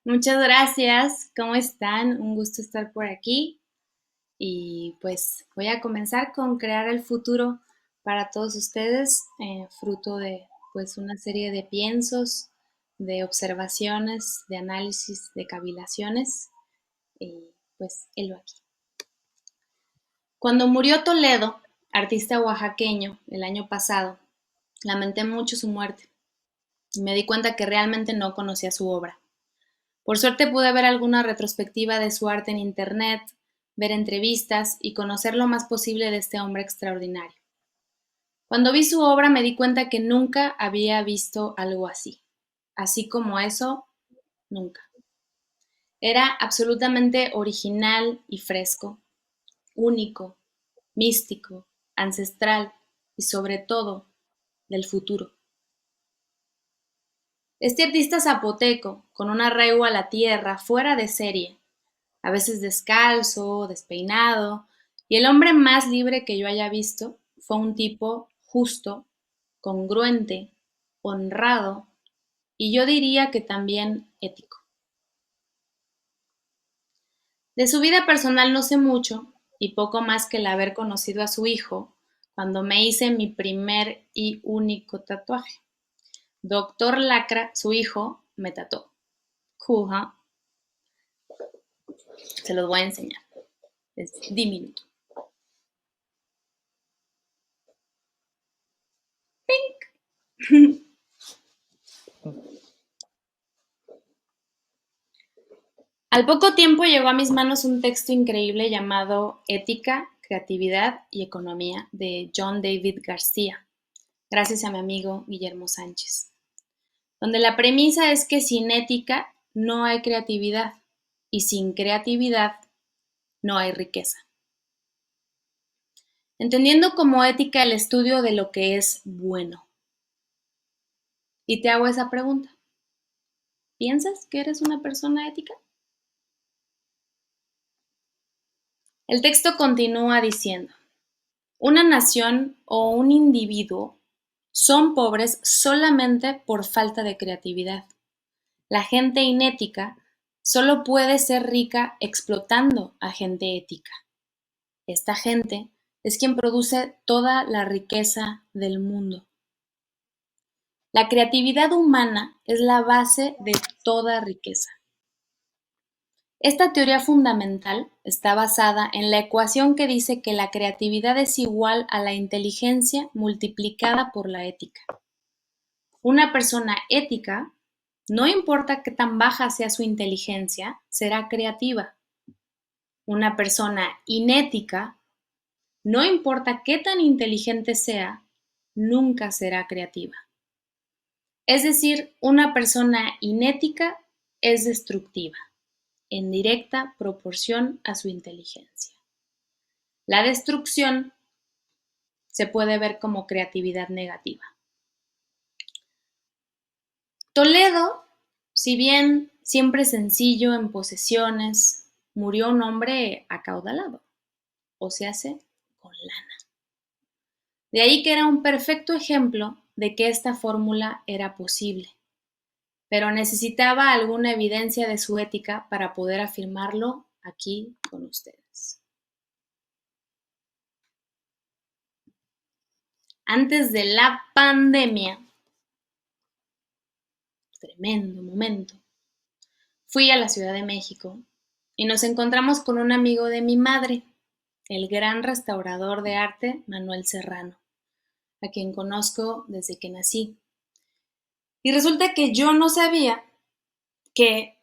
Muchas gracias. ¿Cómo están? Un gusto estar por aquí. Y pues voy a comenzar con crear el futuro para todos ustedes, fruto de pues una serie de piensos, de observaciones, de análisis, de cavilaciones. Y pues helo aquí. Cuando murió Toledo, artista oaxaqueño, el año pasado, lamenté mucho su muerte y me di cuenta que realmente no conocía su obra. Por suerte pude ver alguna retrospectiva de su arte en internet, ver entrevistas y conocer lo más posible de este hombre extraordinario. Cuando vi su obra me di cuenta que nunca había visto algo así. Así como eso, nunca. Era absolutamente original y fresco, único, místico, ancestral y sobre todo del futuro. Este artista zapoteco, con un arraigo a la tierra fuera de serie, a veces descalzo, despeinado, y el hombre más libre que yo haya visto fue un tipo justo, congruente, honrado y yo diría que también ético. De su vida personal no sé mucho y poco más que el haber conocido a su hijo cuando me hice mi primer y único tatuaje. Doctor Lacra, su hijo, me tatuó. Cuja, se los voy a enseñar. Es diminuto. Al poco tiempo llegó a mis manos un texto increíble llamado Ética, Creatividad y Economía de John David García, gracias a mi amigo Guillermo Sánchez, donde la premisa es que sin ética no hay creatividad y sin creatividad no hay riqueza. Entendiendo como ética el estudio de lo que es bueno. Y te hago esa pregunta. ¿Piensas que eres una persona ética? El texto continúa diciendo, una nación o un individuo son pobres solamente por falta de creatividad. La gente inética solo puede ser rica explotando a gente ética. Esta gente es quien produce toda la riqueza del mundo. La creatividad humana es la base de toda riqueza. Esta teoría fundamental está basada en la ecuación que dice que la creatividad es igual a la inteligencia multiplicada por la ética. Una persona ética, no importa qué tan baja sea su inteligencia, será creativa. Una persona inética, no importa qué tan inteligente sea, nunca será creativa. Es decir, una persona inética es destructiva, en directa proporción a su inteligencia. La destrucción se puede ver como creatividad negativa. Toledo, si bien siempre sencillo en posesiones, murió un hombre acaudalado, o se hace con lana. De ahí que era un perfecto ejemplo de que esta fórmula era posible, pero necesitaba alguna evidencia de su ética para poder afirmarlo aquí con ustedes. Antes de la pandemia, tremendo momento, fui a la Ciudad de México y nos encontramos con un amigo de mi madre, el gran restaurador de arte Manuel Serrano, a quien conozco desde que nací. Y resulta que yo no sabía que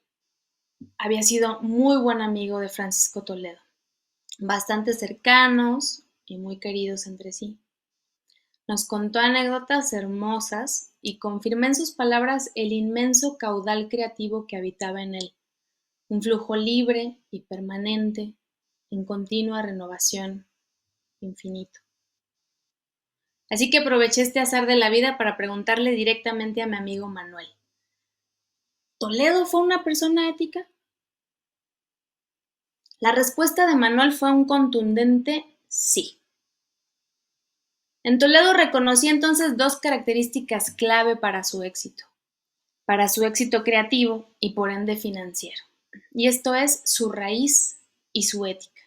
había sido muy buen amigo de Francisco Toledo, bastante cercanos y muy queridos entre sí. Nos contó anécdotas hermosas y confirmé en sus palabras el inmenso caudal creativo que habitaba en él, un flujo libre y permanente, en continua renovación, infinito. Así que aproveché este azar de la vida para preguntarle directamente a mi amigo Manuel, ¿Toledo fue una persona ética? La respuesta de Manuel fue un contundente sí. En Toledo reconocí entonces dos características clave para su éxito. para su éxito creativo y por ende financiero. Y esto es su raíz y su ética.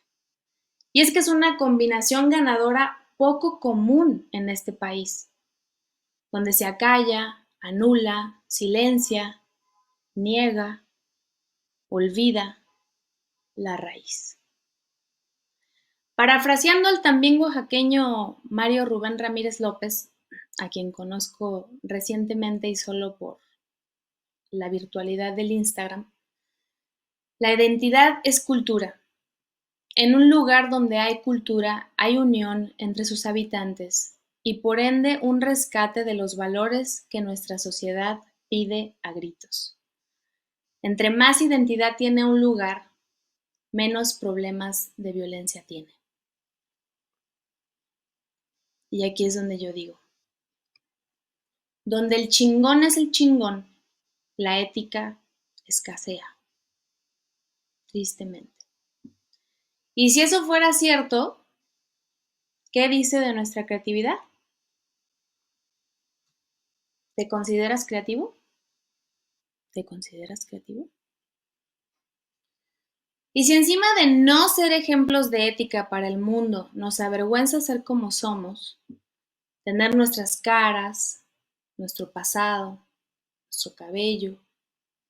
Y es que es una combinación ganadora poco común en este país, donde se acalla, anula, silencia, niega, olvida la raíz. Parafraseando al también oaxaqueño Mario Rubén Ramírez López, a quien conozco recientemente y solo por la virtualidad del Instagram, la identidad es cultura. En un lugar donde hay cultura, hay unión entre sus habitantes y por ende un rescate de los valores que nuestra sociedad pide a gritos. Entre más identidad tiene un lugar, menos problemas de violencia tiene. Y aquí es donde yo digo, donde el chingón es el chingón, la ética escasea, tristemente. Y si eso fuera cierto, ¿qué dice de nuestra creatividad? ¿Te consideras creativo? ¿Te consideras creativo? Y si encima de no ser ejemplos de ética para el mundo nos avergüenza ser como somos, tener nuestras caras, nuestro pasado, nuestro cabello,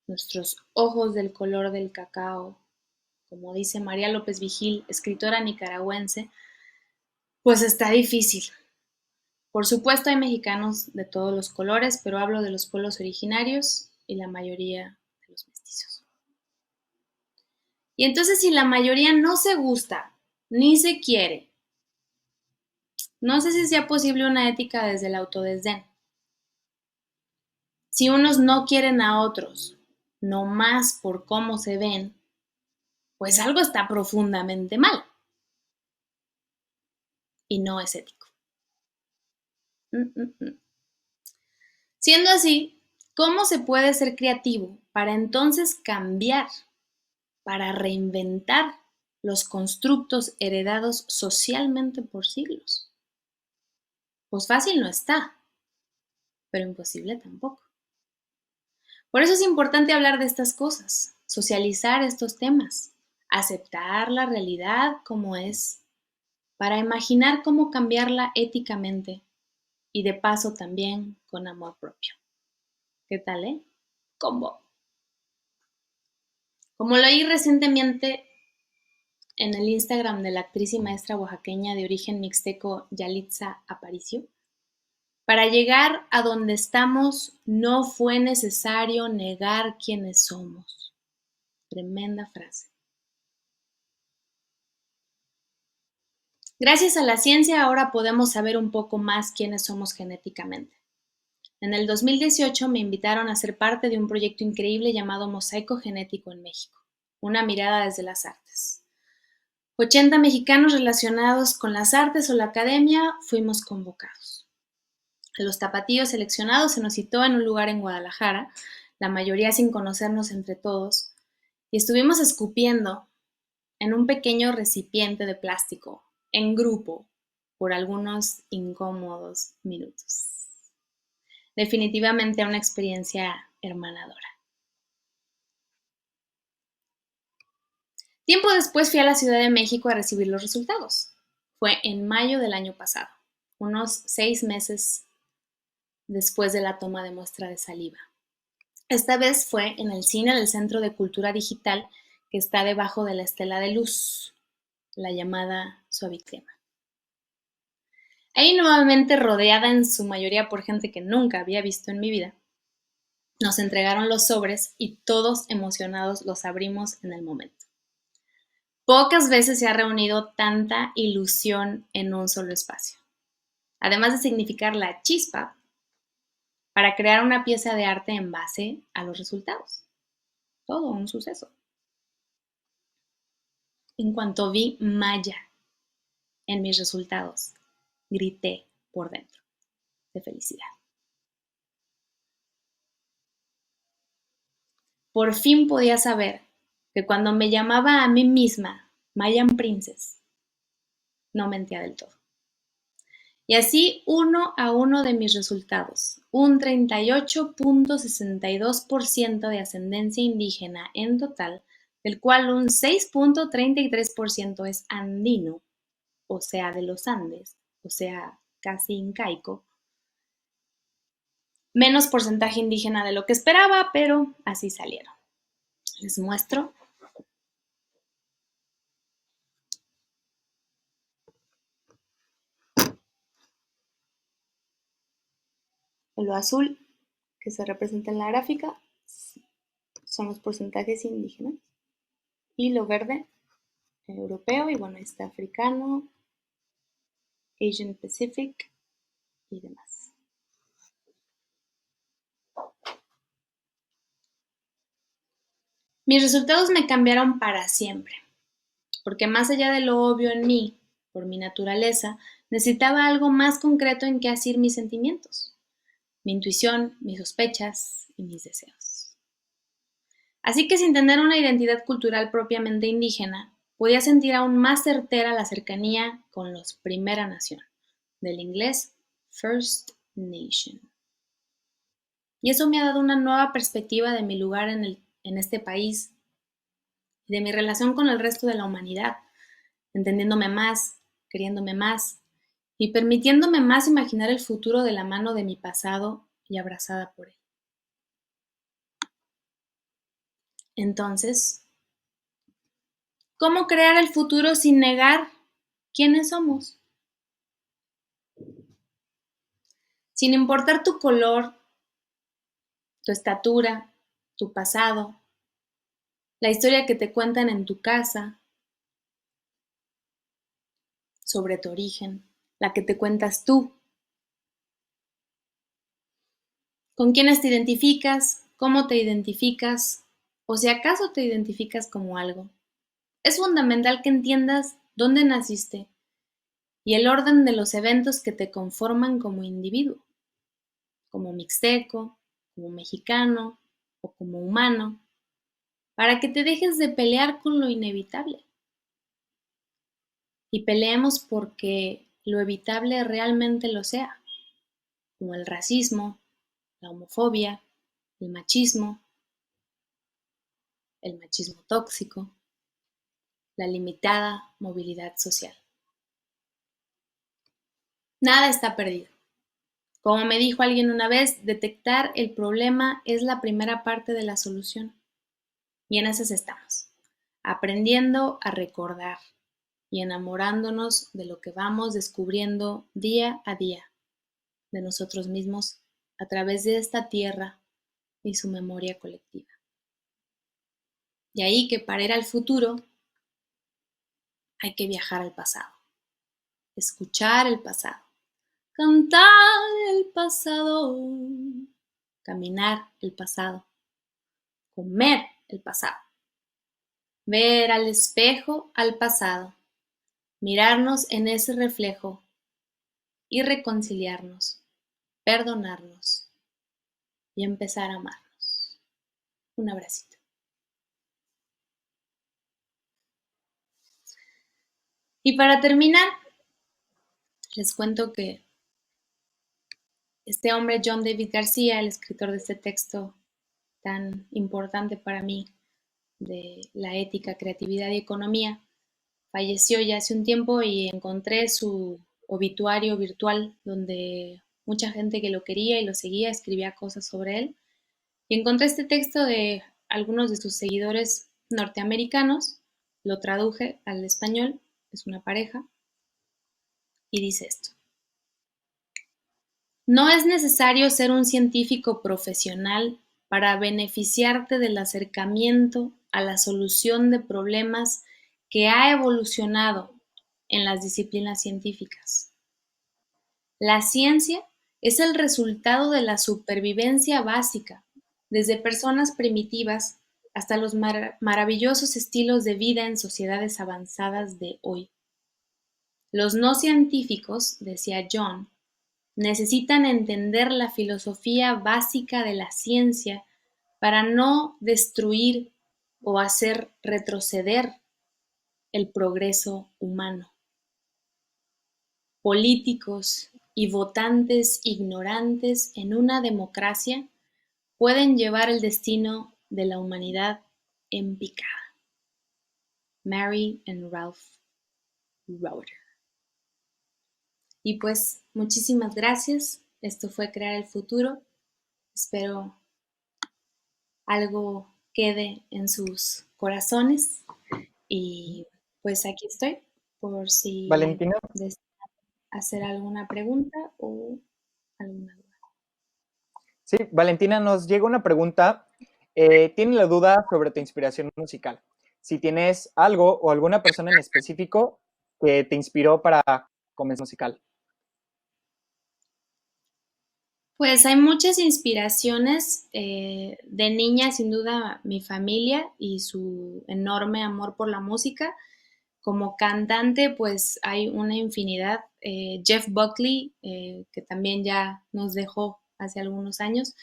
nuestros ojos del color del cacao, como dice María López Vigil, escritora nicaragüense, pues está difícil. Por supuesto hay mexicanos de todos los colores, pero hablo de los pueblos originarios y la mayoría de los mestizos. Y entonces si la mayoría no se gusta, ni se quiere, no sé si sea posible una ética desde el autodesdén. Si unos no quieren a otros, no más por cómo se ven, pues algo está profundamente mal y no es ético. Siendo así, ¿cómo se puede ser creativo para entonces cambiar, para reinventar los constructos heredados socialmente por siglos? Pues fácil no está, pero imposible tampoco. Por eso es importante hablar de estas cosas, socializar estos temas, aceptar la realidad como es, para imaginar cómo cambiarla éticamente y de paso también con amor propio. ¿Qué tal, Combo. Como lo oí recientemente en el Instagram de la actriz y maestra oaxaqueña de origen mixteco Yalitza Aparicio, para llegar a donde estamos no fue necesario negar quiénes somos. Tremenda frase. Gracias a la ciencia ahora podemos saber un poco más quiénes somos genéticamente. En el 2018 me invitaron a ser parte de un proyecto increíble llamado Mosaico Genético en México, una mirada desde las artes. 80 mexicanos relacionados con las artes o la academia fuimos convocados. A los tapatíos seleccionados se nos citó en un lugar en Guadalajara, la mayoría sin conocernos entre todos, y estuvimos escupiendo en un pequeño recipiente de plástico, en grupo, por algunos incómodos minutos. Definitivamente una experiencia hermanadora. Tiempo después fui a la Ciudad de México a recibir los resultados. Fue en mayo del año pasado, unos 6 meses después de la toma de muestra de saliva. Esta vez fue en el cine del Centro de Cultura Digital que está debajo de la estela de luz, la llamada Suavicrema. Ahí nuevamente rodeada en su mayoría por gente que nunca había visto en mi vida, nos entregaron los sobres y todos emocionados los abrimos en el momento. Pocas veces se ha reunido tanta ilusión en un solo espacio. Además de significar la chispa para crear una pieza de arte en base a los resultados. Todo un suceso. En cuanto vi Maya en mis resultados, grité por dentro de felicidad. Por fin podía saber que cuando me llamaba a mí misma Mayan Princess, no mentía del todo. Y así uno a uno de mis resultados, un 38.62% de ascendencia indígena en total, del cual un 6.33% es andino, o sea, de los Andes, o sea, casi incaico. Menos porcentaje indígena de lo que esperaba, pero así salieron. Les muestro. Lo azul que se representa en la gráfica son los porcentajes indígenas y lo verde europeo y bueno, está africano, Asian Pacific y demás. Mis resultados me cambiaron para siempre, porque más allá de lo obvio en mí, por mi naturaleza, necesitaba algo más concreto en que asir mis sentimientos, mi intuición, mis sospechas y mis deseos. Así que sin tener una identidad cultural propiamente indígena, podía sentir aún más certera la cercanía con los Primera Nación, del inglés First Nation. Y eso me ha dado una nueva perspectiva de mi lugar en este país y de mi relación con el resto de la humanidad, entendiéndome más, queriéndome más y permitiéndome más imaginar el futuro de la mano de mi pasado y abrazada por él. Entonces, ¿cómo crear el futuro sin negar quiénes somos? Sin importar tu color, tu estatura, tu pasado, la historia que te cuentan en tu casa sobre tu origen, la que te cuentas tú, con quiénes te identificas, cómo te identificas, o si acaso te identificas como algo. Es fundamental que entiendas dónde naciste y el orden de los eventos que te conforman como individuo, como mixteco, como mexicano o como humano, para que te dejes de pelear con lo inevitable y peleemos porque lo evitable realmente lo sea, como el racismo, la homofobia, el machismo tóxico, la limitada movilidad social. Nada está perdido. Como me dijo alguien una vez, detectar el problema es la primera parte de la solución. Y en esas estamos, aprendiendo a recordar y enamorándonos de lo que vamos descubriendo día a día, de nosotros mismos, a través de esta tierra y su memoria colectiva. Y ahí que para ir al futuro hay que viajar al pasado, escuchar el pasado, cantar el pasado, caminar el pasado, comer el pasado, ver al espejo al pasado, mirarnos en ese reflejo y reconciliarnos, perdonarnos y empezar a amarnos. Un abracito. Y para terminar, les cuento que este hombre, John David García, el escritor de este texto tan importante para mí, de la ética, creatividad y economía, falleció ya hace un tiempo y encontré su obituario virtual donde mucha gente que lo quería y lo seguía escribía cosas sobre él. Y encontré este texto de algunos de sus seguidores norteamericanos, lo traduje al español, es una pareja, y dice esto. No es necesario ser un científico profesional para beneficiarte del acercamiento a la solución de problemas que ha evolucionado en las disciplinas científicas. La ciencia es el resultado de la supervivencia básica, desde personas primitivas hasta los maravillosos estilos de vida en sociedades avanzadas de hoy. Los no científicos, decía John, necesitan entender la filosofía básica de la ciencia para no destruir o hacer retroceder el progreso humano. Políticos, y votantes ignorantes en una democracia pueden llevar el destino de la humanidad en picada. Mary and Ralph Roder. Y pues muchísimas gracias. Esto fue Crear el Futuro. Espero algo quede en sus corazones y pues aquí estoy por si Valentina, desean hacer alguna pregunta o alguna duda. sí, Valentina, nos llega una pregunta. Tiene la duda sobre tu inspiración musical. Si tienes algo o alguna persona en específico que te inspiró para comenzar musical. Pues hay muchas inspiraciones. De niña, sin duda, mi familia y su enorme amor por la música. Como cantante, pues hay una infinidad. Jeff Buckley, que también ya nos dejó hace algunos años,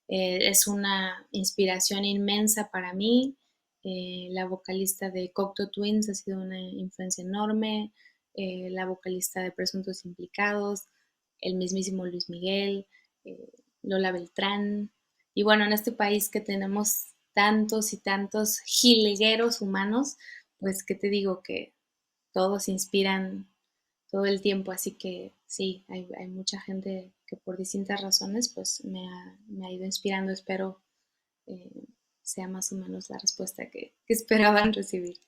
es una inspiración inmensa para mí. La vocalista de Cocteau Twins ha sido una influencia enorme. La vocalista de Presuntos Implicados, el mismísimo Luis Miguel, eh, Lola Beltrán. Y bueno, en este país que tenemos tantos y tantos jilgueros humanos, pues, ¿qué te digo? Que todos inspiran todo el tiempo, así que sí, hay mucha gente que por distintas razones, pues, me ha ido inspirando. Espero eh, sea más o menos la respuesta que esperaban recibir.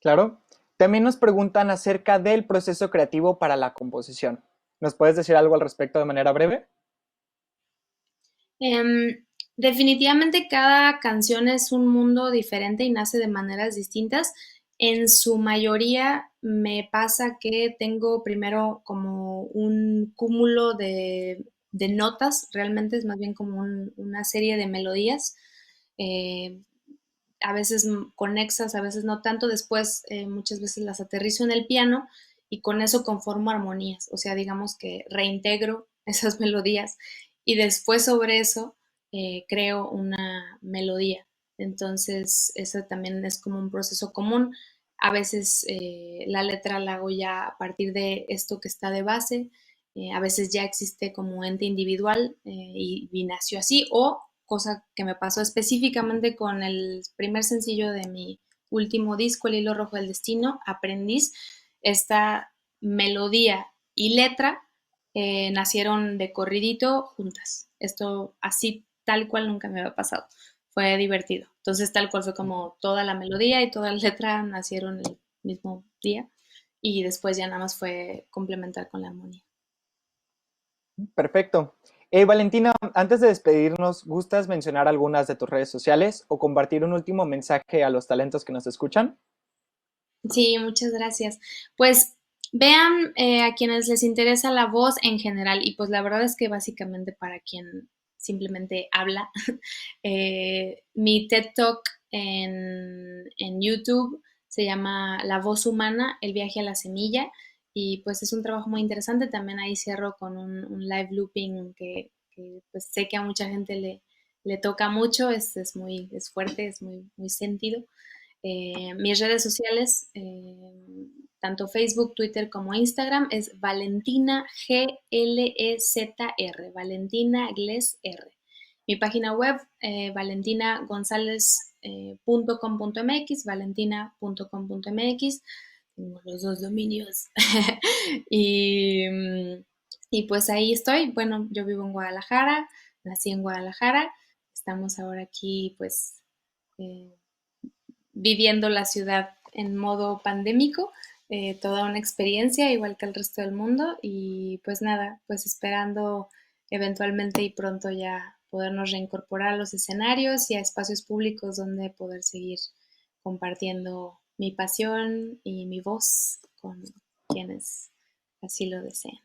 Claro. También nos preguntan acerca del proceso creativo para la composición. ¿Nos puedes decir algo al respecto de manera breve? Definitivamente cada canción es un mundo diferente y nace de maneras distintas. En su mayoría me pasa que tengo primero como un cúmulo de notas, realmente es más bien como una serie de melodías, eh, a veces conexas, a veces no tanto. Después muchas veces las aterrizo en el piano y con eso conformo armonías, o sea, digamos que reintegro esas melodías y después sobre eso creo una melodía. Entonces, eso también es como un proceso común. A veces la letra la hago ya a partir de esto que está de base, a veces ya existe como ente individual y nació así, o cosa que me pasó específicamente con el primer sencillo de mi último disco, El Hilo Rojo del Destino, Aprendiz. Esta melodía y letra nacieron de corridito juntas. Esto así tal cual nunca me había pasado. Fue divertido. Entonces tal cual fue como toda la melodía y toda la letra nacieron el mismo día y después ya nada más fue complementar con la armonía. Perfecto. Valentina, antes de despedirnos, ¿gustas mencionar algunas de tus redes sociales o compartir un último mensaje a los talentos que nos escuchan? Sí, muchas gracias. Pues vean a quienes les interesa la voz en general y pues la verdad es que básicamente para quien simplemente habla, mi TED Talk en YouTube se llama La voz humana, el viaje a la semilla y pues es un trabajo muy interesante. También ahí cierro con un live looping que, pues sé que a mucha gente le toca mucho, es fuerte, es muy sentido. Mis redes sociales, tanto Facebook, Twitter como Instagram, es Valentina GLEZR, Valentina Gles R. Mi página web, valentinagonzalez.com.mx, valentina.com.mx. Tengo los dos dominios. y, y pues ahí estoy. Bueno, yo vivo en Guadalajara, nací en Guadalajara. Estamos ahora aquí, pues, eh, viviendo la ciudad en modo pandémico, toda una experiencia igual que el resto del mundo y pues nada, pues esperando eventualmente y pronto ya podernos reincorporar a los escenarios y a espacios públicos donde poder seguir compartiendo mi pasión y mi voz con quienes así lo deseen.